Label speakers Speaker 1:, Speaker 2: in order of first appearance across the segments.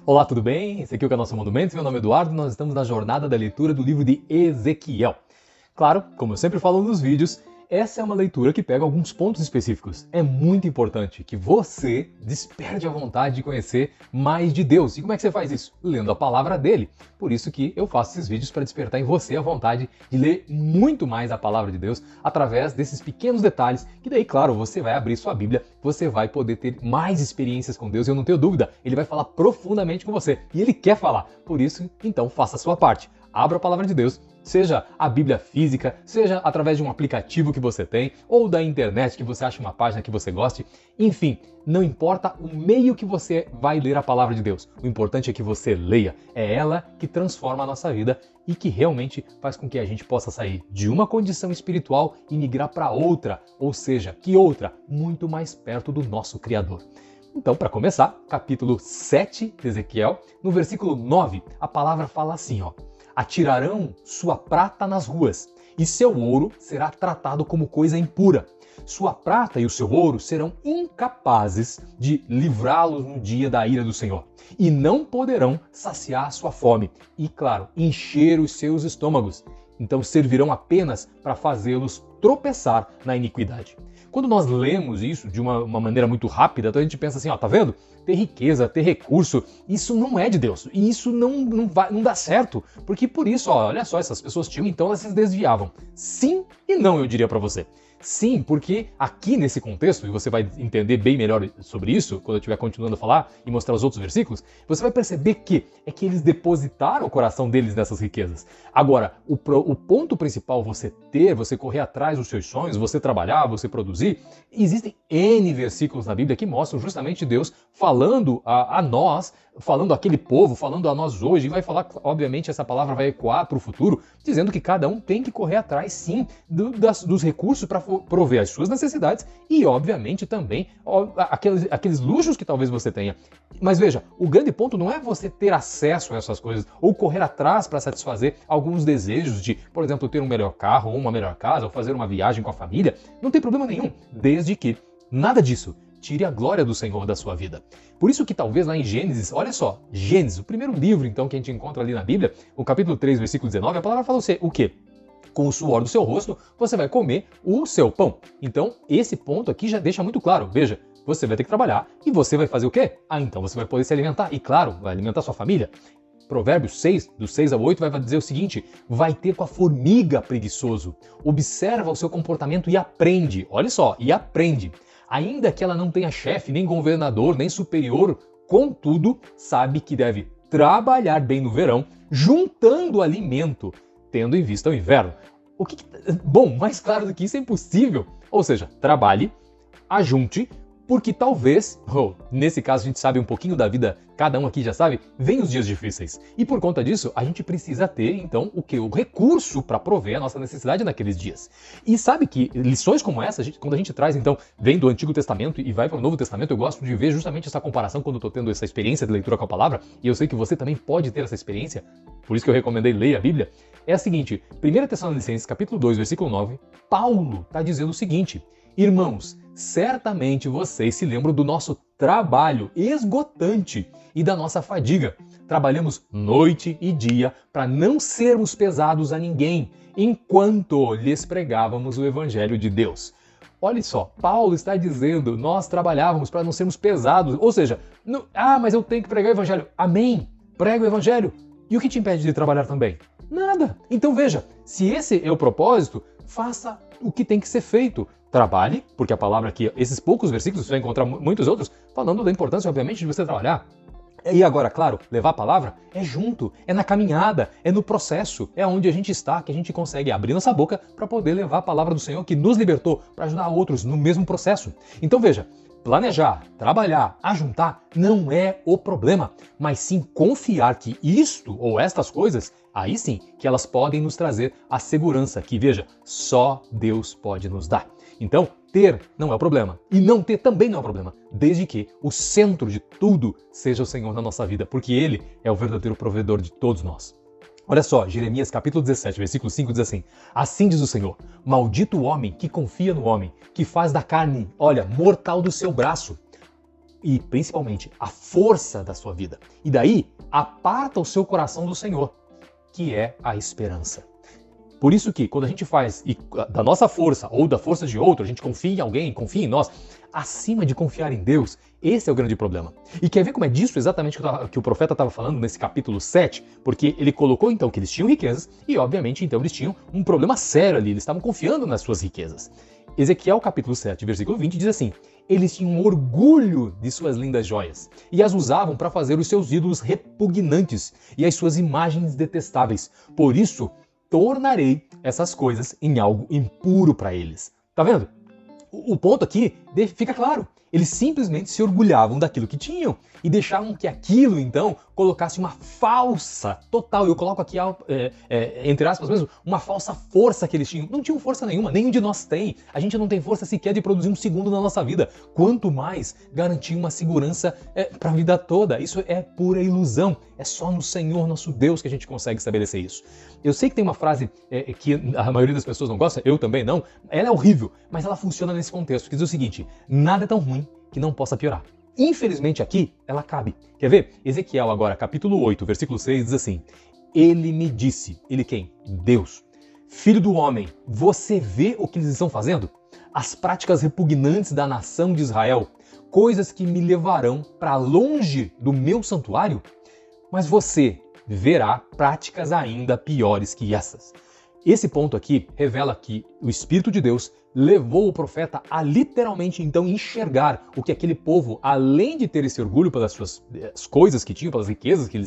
Speaker 1: Olá, tudo bem? Esse aqui é o canal Simão do Mendes, meu nome é Eduardo e nós estamos na jornada da leitura do livro de Ezequiel. Claro, como eu sempre falo nos vídeos, essa é uma leitura que pega alguns pontos específicos. É muito importante que você desperte a vontade de conhecer mais de Deus. E como é que você faz isso? Lendo a palavra dele. Por isso que eu faço esses vídeos para despertar em você a vontade de ler muito mais a palavra de Deus através desses pequenos detalhes, que daí, claro, você vai abrir sua Bíblia, você vai poder ter mais experiências com Deus, e eu não tenho dúvida, ele vai falar profundamente com você. E ele quer falar. Por isso, então, faça a sua parte. Abra a palavra de Deus, seja a Bíblia física, seja através de um aplicativo que você tem, ou da internet que você acha uma página que você goste. Enfim, não importa o meio que você vai ler a palavra de Deus. O importante é que você leia. É ela que transforma a nossa vida e que realmente faz com que a gente possa sair de uma condição espiritual e migrar para outra, ou seja, que outra? Muito mais perto do nosso Criador. Então, para começar, capítulo 7 de Ezequiel, no versículo 9, a palavra fala assim, ó: atirarão sua prata nas ruas, e seu ouro será tratado como coisa impura. Sua prata e o seu ouro serão incapazes de livrá-los no dia da ira do Senhor, e não poderão saciar sua fome, e, claro, encher os seus estômagos. Então servirão apenas para fazê-los tropeçar na iniquidade. Quando nós lemos isso de uma maneira muito rápida, então a gente pensa assim, ó, tá vendo? Ter riqueza, ter recurso, isso não é de Deus. E isso não dá certo. Porque por isso, ó, olha só, essas pessoas tinham, então elas se desviavam. Sim e não, eu diria para você. Sim, porque aqui nesse contexto, e você vai entender bem melhor sobre isso, quando eu estiver continuando a falar e mostrar os outros versículos, você vai perceber que eles depositaram o coração deles nessas riquezas. Agora, o ponto principal, você correr atrás dos seus sonhos, você trabalhar, você produzir, existem N versículos na Bíblia que mostram justamente Deus falando a nós, falando àquele povo, falando a nós hoje, e vai falar, obviamente, essa palavra vai ecoar para o futuro, dizendo que cada um tem que correr atrás, sim, dos recursos para prover as suas necessidades e, obviamente, também aqueles luxos que talvez você tenha. Mas veja, o grande ponto não é você ter acesso a essas coisas ou correr atrás para satisfazer alguns desejos de, por exemplo, ter um melhor carro ou uma melhor casa ou fazer uma viagem com a família. Não tem problema nenhum, desde que nada disso tire a glória do Senhor da sua vida. Por isso que talvez lá em Gênesis, olha só, Gênesis, o primeiro livro então que a gente encontra ali na Bíblia, o capítulo 3, versículo 19, a palavra fala o quê? Com o suor do seu rosto, você vai comer o seu pão. Então, esse ponto aqui já deixa muito claro. Veja, você vai ter que trabalhar e você vai fazer o quê? Então você vai poder se alimentar. E claro, vai alimentar sua família. Provérbios 6, do 6 ao 8, vai dizer o seguinte: vai ter com a formiga preguiçoso. Observa o seu comportamento e aprende. Olha só, e aprende. Ainda que ela não tenha chefe, nem governador, nem superior, contudo, sabe que deve trabalhar bem no verão, juntando alimento, tendo em vista o inverno. Bom, mais claro do que isso é impossível. Ou seja, trabalhe, ajunte, porque talvez, nesse caso a gente sabe um pouquinho da vida, cada um aqui já sabe, vem os dias difíceis. E por conta disso, a gente precisa ter, então, o recurso para prover a nossa necessidade naqueles dias. E sabe que lições como essa, quando a gente traz, então, vem do Antigo Testamento e vai para o Novo Testamento, eu gosto de ver justamente essa comparação quando eu estou tendo essa experiência de leitura com a palavra, e eu sei que você também pode ter essa experiência, por isso que eu recomendei ler a Bíblia. É a seguinte, 1 Tessalonicenses, capítulo 2, versículo 9, Paulo está dizendo o seguinte: irmãos, certamente vocês se lembram do nosso trabalho esgotante e da nossa fadiga. Trabalhamos noite e dia para não sermos pesados a ninguém, enquanto lhes pregávamos o Evangelho de Deus. Olha só, Paulo está dizendo, nós trabalhávamos para não sermos pesados, ou seja, mas eu tenho que pregar o Evangelho. Amém, prega o Evangelho. E o que te impede de trabalhar também? Nada. Então veja, se esse é o propósito, faça o que tem que ser feito. Trabalhe, porque a palavra aqui, esses poucos versículos, você vai encontrar muitos outros, falando da importância, obviamente, de você trabalhar. E agora, claro, levar a palavra é junto, é na caminhada, é no processo, é onde a gente está, que a gente consegue abrir nossa boca para poder levar a palavra do Senhor que nos libertou, para ajudar outros no mesmo processo. Então veja, planejar, trabalhar, ajuntar não é o problema, mas sim confiar que isto ou estas coisas, aí sim, que elas podem nos trazer a segurança que, veja, só Deus pode nos dar. Então, ter não é o problema. E não ter também não é o problema. Desde que o centro de tudo seja o Senhor na nossa vida. Porque Ele é o verdadeiro provedor de todos nós. Olha só, Jeremias capítulo 17, versículo 5 diz assim: assim diz o Senhor, maldito o homem que confia no homem, que faz da carne, olha, mortal do seu braço. e principalmente a força da sua vida. E daí, aparta o seu coração do Senhor, que é a esperança. Por isso que quando a gente faz da nossa força ou da força de outro, a gente confia em alguém, confia em nós, acima de confiar em Deus, esse é o grande problema. E quer ver como é disso exatamente que o profeta estava falando nesse capítulo 7? Porque ele colocou então que eles tinham riquezas e obviamente então eles tinham um problema sério ali, eles estavam confiando nas suas riquezas. Ezequiel capítulo 7, versículo 20 diz assim: eles tinham orgulho de suas lindas joias e as usavam para fazer os seus ídolos repugnantes e as suas imagens detestáveis. Por isso, tornarei essas coisas em algo impuro para eles. Tá vendo? O ponto aqui fica claro. Eles simplesmente se orgulhavam daquilo que tinham e deixavam que aquilo, então, colocasse uma falsa, total, eu coloco aqui, entre aspas mesmo, uma falsa força que eles tinham. Não tinham força nenhuma, nenhum de nós tem. A gente não tem força sequer de produzir um segundo na nossa vida. Quanto mais garantir uma segurança para a vida toda. Isso é pura ilusão. É só no Senhor, nosso Deus, que a gente consegue estabelecer isso. Eu sei que tem uma frase que a maioria das pessoas não gosta, eu também não. Ela é horrível, mas ela funciona nesse contexto, que diz o seguinte: nada é tão ruim que não possa piorar. Infelizmente aqui, ela cabe. Quer ver? Ezequiel agora, capítulo 8, versículo 6, diz assim: ele me disse, ele quem? Deus. Filho do homem, você vê o que eles estão fazendo? As práticas repugnantes da nação de Israel, coisas que me levarão para longe do meu santuário? Mas você verá práticas ainda piores que essas. Esse ponto aqui revela que o Espírito de Deus levou o profeta a literalmente então enxergar o que aquele povo, além de ter esse orgulho pelas suas coisas que tinham, pelas riquezas que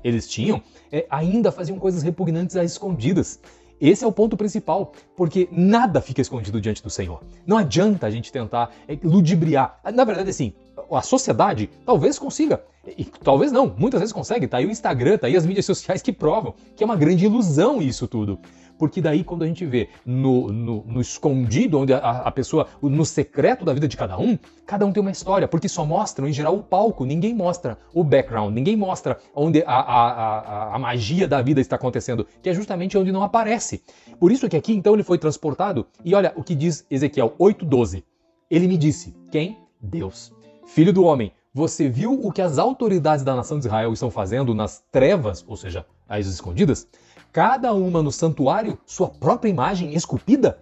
Speaker 1: eles tinham, ainda faziam coisas repugnantes às escondidas. Esse é o ponto principal, porque nada fica escondido diante do Senhor. Não adianta a gente tentar ludibriar. Na verdade, assim, a sociedade talvez consiga, e talvez não, muitas vezes consegue. Tá aí o Instagram, tá aí as mídias sociais que provam que é uma grande ilusão isso tudo. Porque daí quando a gente vê no escondido, onde a pessoa, no secreto da vida de cada um tem uma história, porque só mostram em geral o palco, ninguém mostra o background, ninguém mostra onde a magia da vida está acontecendo, que é justamente onde não aparece. Por isso que aqui então ele foi transportado, e olha o que diz Ezequiel 8:12. Ele me disse, quem? Deus. Filho do homem, você viu o que as autoridades da nação de Israel estão fazendo nas trevas, ou seja, as escondidas? Cada uma no santuário, sua própria imagem esculpida?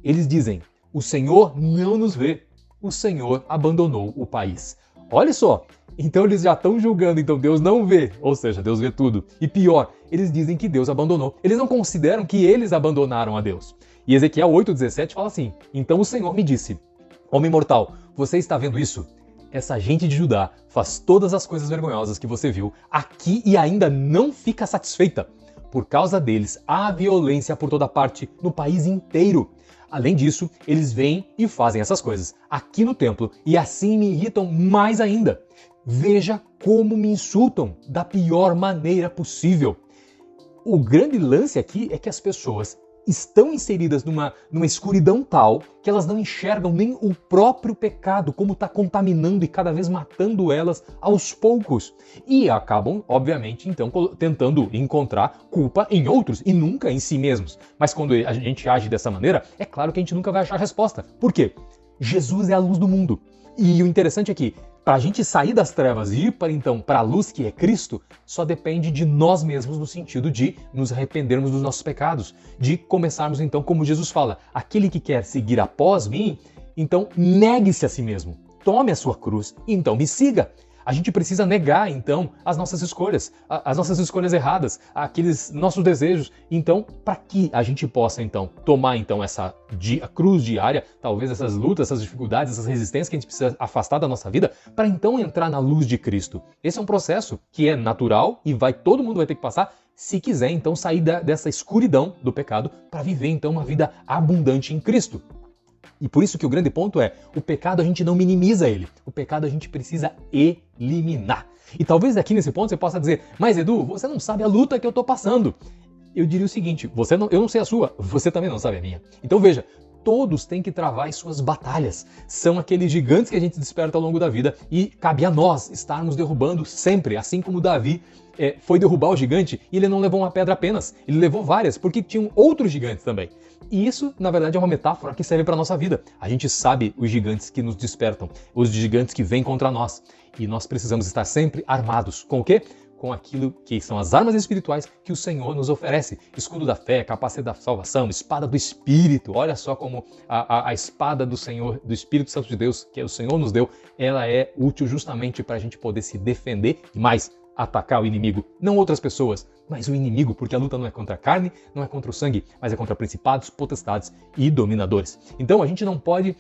Speaker 1: Eles dizem, o Senhor não nos vê, o Senhor abandonou o país. Olha só, então eles já estão julgando, então Deus não vê, ou seja, Deus vê tudo. E pior, eles dizem que Deus abandonou. Eles não consideram que eles abandonaram a Deus. E Ezequiel 8:17 fala assim, então o Senhor me disse, homem mortal, você está vendo isso? Essa gente de Judá faz todas as coisas vergonhosas que você viu aqui e ainda não fica satisfeita. Por causa deles, há violência por toda parte, no país inteiro. Além disso, eles vêm e fazem essas coisas aqui no templo e assim me irritam mais ainda. Veja como me insultam da pior maneira possível. O grande lance aqui é que as pessoas estão inseridas numa escuridão tal que elas não enxergam nem o próprio pecado, como está contaminando e cada vez matando elas aos poucos. E acabam, obviamente, então, tentando encontrar culpa em outros e nunca em si mesmos. Mas quando a gente age dessa maneira, é claro que a gente nunca vai achar a resposta. Por quê? Jesus é a luz do mundo. E o interessante é que, para a gente sair das trevas e ir para a luz que é Cristo, só depende de nós mesmos no sentido de nos arrependermos dos nossos pecados, de começarmos então, como Jesus fala, aquele que quer seguir após mim, então negue-se a si mesmo, tome a sua cruz e então me siga. A gente precisa negar, então, as nossas escolhas erradas, aqueles nossos desejos. Então, para que a gente possa, então, tomar, então, essa cruz diária, talvez essas lutas, essas dificuldades, essas resistências que a gente precisa afastar da nossa vida, para então entrar na luz de Cristo. Esse é um processo que é natural e todo mundo vai ter que passar, se quiser, então, sair dessa escuridão do pecado para viver, então, uma vida abundante em Cristo. E por isso que o grande ponto é, o pecado a gente não minimiza ele, o pecado a gente precisa eliminar. E talvez aqui nesse ponto você possa dizer, mas Edu, você não sabe a luta que eu estou passando. Eu diria o seguinte, eu não sei a sua, você também não sabe a minha. Então veja, todos têm que travar as suas batalhas. São aqueles gigantes que a gente desperta ao longo da vida e cabe a nós estarmos derrubando sempre, assim como Davi foi derrubar o gigante e ele não levou uma pedra apenas, ele levou várias, porque tinham outros gigantes também. E isso, na verdade, é uma metáfora que serve para a nossa vida. A gente sabe os gigantes que nos despertam, os gigantes que vêm contra nós. E nós precisamos estar sempre armados. Com o quê? Com aquilo que são as armas espirituais que o Senhor nos oferece. Escudo da fé, capacete da salvação, espada do Espírito. Olha só como a espada do Senhor, do Espírito Santo de Deus, que o Senhor nos deu, ela é útil justamente para a gente poder se defender e mais, atacar o inimigo, não outras pessoas, mas o inimigo, porque a luta não é contra a carne, não é contra o sangue, mas é contra principados, potestades e dominadores. Então a gente não pode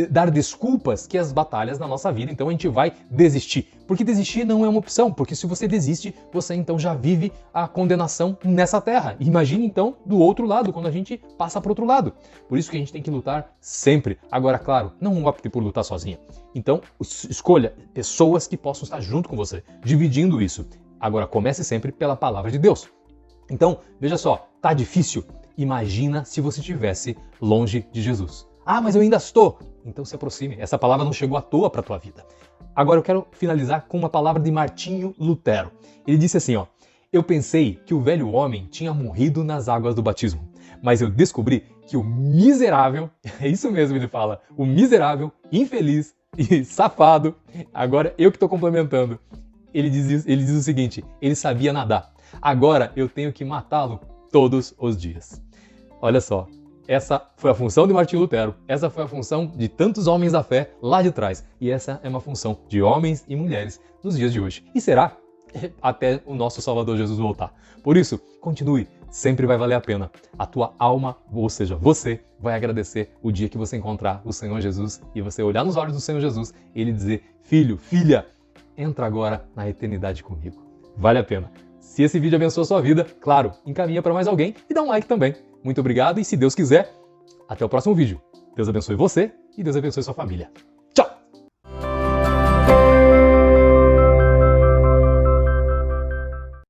Speaker 1: dar desculpas que as batalhas na nossa vida, então a gente vai desistir. Porque desistir não é uma opção, porque se você desiste, você então já vive a condenação nessa terra. Imagine então do outro lado, quando a gente passa para o outro lado. Por isso que a gente tem que lutar sempre. Agora, claro, não opte por lutar sozinha. Então, escolha pessoas que possam estar junto com você, dividindo isso. Agora, comece sempre pela palavra de Deus. Então, veja só, tá difícil? Imagina se você estivesse longe de Jesus. Ah, mas eu ainda estou. Então se aproxime. Essa palavra não chegou à toa para a tua vida. Agora eu quero finalizar com uma palavra de Martinho Lutero. Ele disse assim, ó: eu pensei que o velho homem tinha morrido nas águas do batismo, mas eu descobri que o miserável, é isso mesmo ele fala, o miserável, infeliz e safado, agora eu que estou complementando, ele diz o seguinte: ele sabia nadar, agora eu tenho que matá-lo todos os dias. Olha só, essa foi a função de Martinho Lutero, essa foi a função de tantos homens da fé lá de trás, e essa é uma função de homens e mulheres nos dias de hoje, e será até o nosso Salvador Jesus voltar. Por isso, continue, sempre vai valer a pena. A tua alma, ou seja, você vai agradecer o dia que você encontrar o Senhor Jesus e você olhar nos olhos do Senhor Jesus e ele dizer: filho, filha, entra agora na eternidade comigo. Vale a pena. Se esse vídeo abençoou a sua vida, claro, encaminha para mais alguém e dá um like também. Muito obrigado e, se Deus quiser, até o próximo vídeo. Deus abençoe você e Deus abençoe sua família.